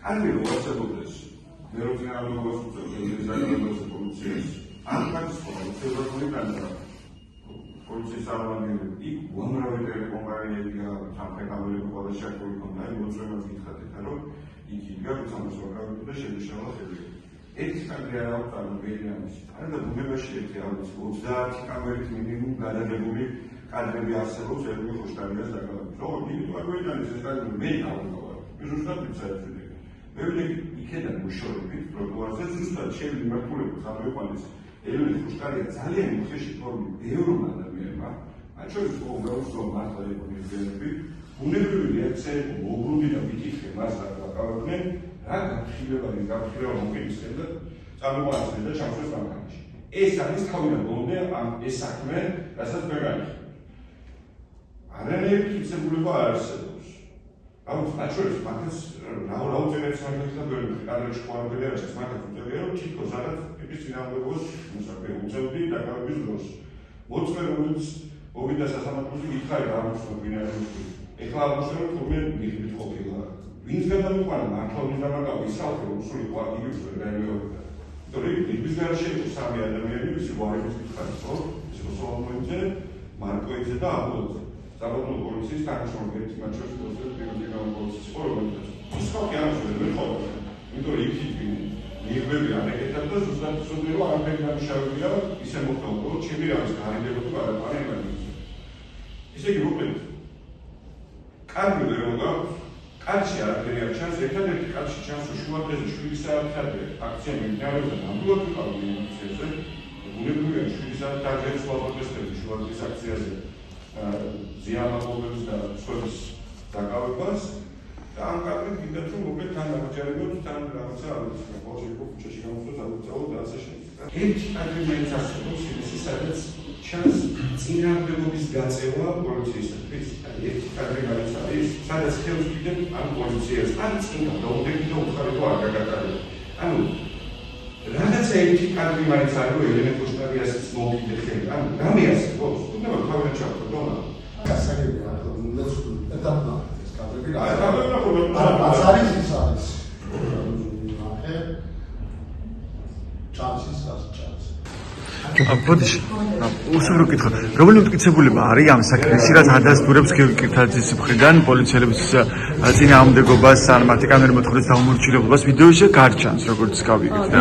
კარგი რომ ვაცებობდეს მე რო წინააღმდეგობას უწევს ზაგრების პოლიციას ან კაცს ხომ განდა პოლიციის წარმომადგენლები იქ უამრავი ტელეკომპანიებია სამხედრო ყველა შეერთებული ქონდა მოწვევას გითხარით რომ იქ იდგა სამსახური და შენიშნალა ხელი ეს კადრი არ აქვს წარმოგვიდგენს არა და ბუნებაში ერთი არის 30 კამერით მინიმუმ გადაღებული კადრები არსებობს ეროვნულ ხოშტარიას დაკავებით ხო იგი თუ არ გვეძანის ეს კადრი მე დავუყავარ მე ზუსტად ვიცი მე ვიდექი იქიდან მუშაობებით პროკურორზე ზუსტად ჩემი მართულება გამოიყვანეს ეროვნული ხოშტარია ძალიან უხეში ფორმი ბევრმა ადამიანმა მათ შორის ყოველდღიურ მართლა იყო მიზნები ბუნებრივი რეაქცია იყო მოგრუდი და მიკითხე მას დაკავებდნენ რა გაფრთხილება მოგიწევდა წარმოგვიდგენთ და ჩამოსვეს ბანკში ეს არის თავიდან ბოლომდე ეს საქმე რასაც მე განიხილე არანაირი ფიქსირება არ არსებობს აუც მათ შორის მაგას რაუწევებს მაგას და ბევრი კადრებში ყვარებია რაც მაგას უწევია რომ თითქოს რაღაც ტიპის წინააღმდეგობას მოსაკრე უწევდი დაკავების დროს მოწმე რომელიც მოვიდა სასამართლოში გითხარი რა მოსწრაფ ვინაერები ეხლა აღმოჩნდა რომ თურმე მიიღებით ყოფილა ვინც გადამიყვანა მართლობის დამაკავი ისალხე უსული ყვარდიგებს ვერ გაიმეორებდა იმიტომ რომ ის გარშე იყო სამი ადამიანი ვისი ვარების გითხარი ხო ის მოსალმოიძე მარკოიძე და აბოლოძე საბოლოო პოლიციის თანამშრომლები მათ შორის პროცესები პოლიციის ფორუმებში ის ხალხი არ შეიძლება ხო იმიტომ რომ იქ მიიღები ანეკეტად და ზუსტად ცოდნე რომ არაფერი დამშავებია ისე მოხდა რომ ჩემი რაღაც გარემოება თუ არა იმედი ისე იგი მოკლედ კარგი ვერ გაქვს კაცი არაფერი არ ჩანს ერთადერთი კაცი ჩანს შუადღეზე 7 საათამდე აქცია მიმდინარეობდა ნამდვილად ვიყავი მილიციაში ბუნებრივია 7 საათი დაჟეს სლავატესტები შუადღის აქციაზე ზიანაღობებს და სხვების დაკავებას და ამ კადრით გინდათ რომ მოკლედ თან დაგაჭერებოთ თან რაღაცა არის ყოველში ქუჩაში გამოსვლას აღწევოთ და ასე შემდეგ ერთი კადრი მაინც არსებობს ის სადაც ჩანს წინააღმდეგობის გაწევა პოლიციისათვის ერთი კადრი მაინც არის სადაც ხელს ვიდებ ამ პოლიციას ან წინა დაუდები და უხარებო არ გაგატარებ ანუ რაღაცა ერთი კადრი მაინც არის რომ ელენე ხოშტარიას მოვიდე ხელი ანუ რამე არსებობს უნდა თავიდან ჩავხდო გასაგებია რომ ეტაპა ეს კადრები რა არის ის არის ნახე ჩანსის ბოდიში უსულო კითხვა რომელი მტკიცებულება არის ამ საკითხში რაც ადასტურებს გიორგი კირთაძის მხრიდან პოლიციელების წინააღმდეგობას ან მათი კამერების მოთხოვნის დაუმორჩილებლობას ვიდეოში გარჩანს როგორც გავიგეთ და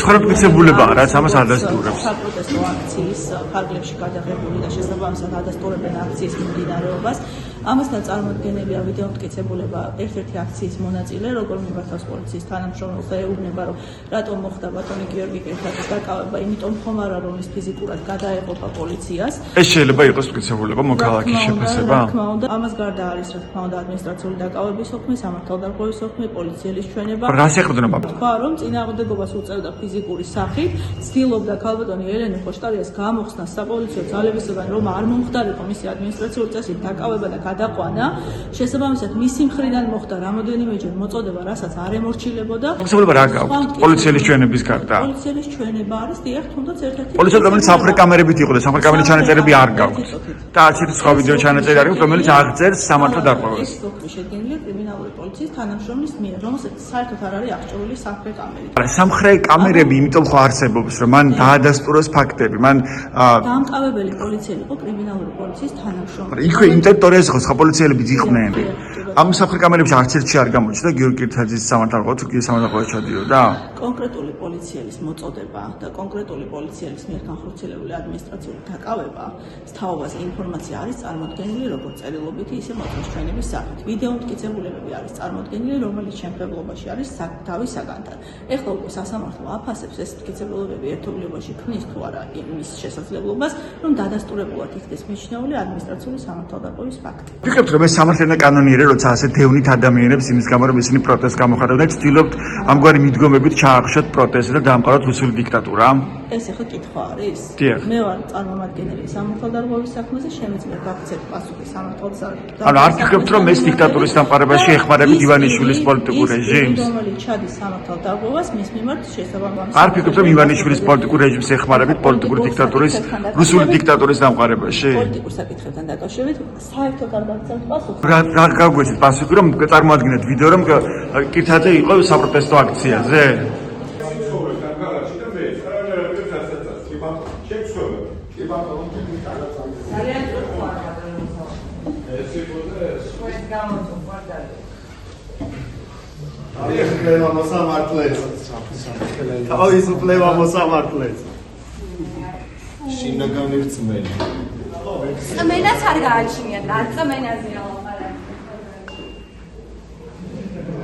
სხვა მტკიცებულება რაც ამას ადასტურებს საპროტესტო აქციის ფარგლებში გადაღებული და შესაბამისად ადასტურებენ აქციის მიმდინარეობას ამასთან წარმოდგენილია ვიდეო მტკიცებულება ერთ-ერთი აქციის მონაწილე როგორ მიმართავს პოლიციის თანამშრომელს და ეუბნება რომ რატომ მოხდა ბატონი გიორგი კირთაძის დაკავება იმიტომ ხომ არა რომ ის ფიზიკურად გადაეყოფა პოლიციას ეს შეიძლება იყოს მტკიცებულება მოქალაქის შეფასება რა თქმა უნდა ამას გარდა არის რა თქმა უნდა ადმინისტრაციული დაკავების სოქმე სამართალდარღვევის სოქმე პოლიციელის ჩვენება რას ეყრდნობა თქვა რომ წინააღმდეგობას უწევდა ფიზიკური სახით ცდილობდა ქალბატონი ელენე ხოშტარიას გამოხსნა საპოლიციო ძალებისგან რომ არ მომხდარიყო მისი ადმინისტრაციული წესით დაკავება და გადაყვანა შესაბამისად მისი მხრიდან მოხდა რამოდენიმეჯერ მოწოდება რასაც არ ემორჩილებოდა მტკიცებულება რა გაქვს პოლიციელის ჩვენების გარდა პოლიციელის ჩვენება არის დიახ თუნდაც ერთ-ერთი პოლიცია რომელიც სამხრეთ კამერებით იყო და სამხრეთ კამერის ჩანაწერები არ გაქვს და არც ერთი სხვა ვიდეო ჩანაწერი არის რომელიც აღწერს სამართალ დარღვევას ეს სოქმე შედგენილია კრიმინალური პოლიციის თანამშრომლის მიერ რომელსაც საერთოდ არ არის აღჭურვილი სამხრეთ კამერით არა სამხრეთ კამერები იმიტომ ხო არსებობს რომ მან დაადასტუროს ფაქტები მან დამკავებელი პოლიციელი იყო კრიმინალური პოლიციის თანამშრომელი იქვე ინტერტორიაზე ხო სხვა პოლიციელები იყვნენ ამ სამხრეთ კამერებში არც ერთი არ გამოჩნდა გიორგი კირთაძის სამართალდარღვევა თუ კი სამართალდარღვევა ჩადიოდა კონკრეტული პოლიციელის მოწოდება და კონკრეტული პოლიციელის მიერ განხორციელებული ადმინისტრაციული დაკავება თაობაზე ინფორმაცია არის წარმოდგენილი როგორც წერილობითი ისე მოწმის ჩვენების სახით ვიდეო მტკიცებულებები არის წარმოდგენილი რომელიც შემფრებლობაში არის თავის საგანთან ეხლა უკვე სასამართლო აფასებს ეს მტკიცებულებები ერთობლიობაში ქმნის თუ არა იმის შესაძლებლობას რომ დადასტურებულად იქნეს მიჩნეული ადმინისტრაციული სამართალდარღვევის ფაქტი ვფიქრობთ რომ ეს სამართლიანი კანონიერია როცა ასე დევნით ადამიანებს იმის გამო რომ ისინი პროტესტს გამოხატავდნენ ცდილობთ ამგვარი მიდგომებით ჩაახშოთ პროტესტი და დაამყაროთ რუსული დიქტატურა ეს ახლა კითხვა არის? დიახ. მე ვარ წარმომადგენელი სამართალდარღვევის საქმეზე, შემიძლია გაგცეთ პასუხი სამართალდარღვევის. ანუ არ ფიქრობთ, რომ ეს დიქტატურის დამყარებაში ეხმარებით ივანიშვილის პოლიტიკურ რეჟიმს? ის, რომელიც ჩადის სამართალდარღვევას, მის მიმართ შესაბამისი. არ ფიქრობთ, რომ ივანიშვილის პოლიტიკურ რეჟიმს ეხმარებით პოლიტიკური დიქტატურის, რუსული დიქტატურის დამყარებაში? პოლიტიკურ საკითხებთან დაკავშირებით საერთოდ არ გაგცემთ პასუხი. რა გაგვეცეთ პასუხი, რომ წარმოადგენთ ვიდეო, რომ კირთაძე იყო საპროტესტო აქციაზე? თავისუფლება მოსამართლეს. შინაგანი რწმელი. წმენაც არ გააჩნიათ, არ წმენაზეა.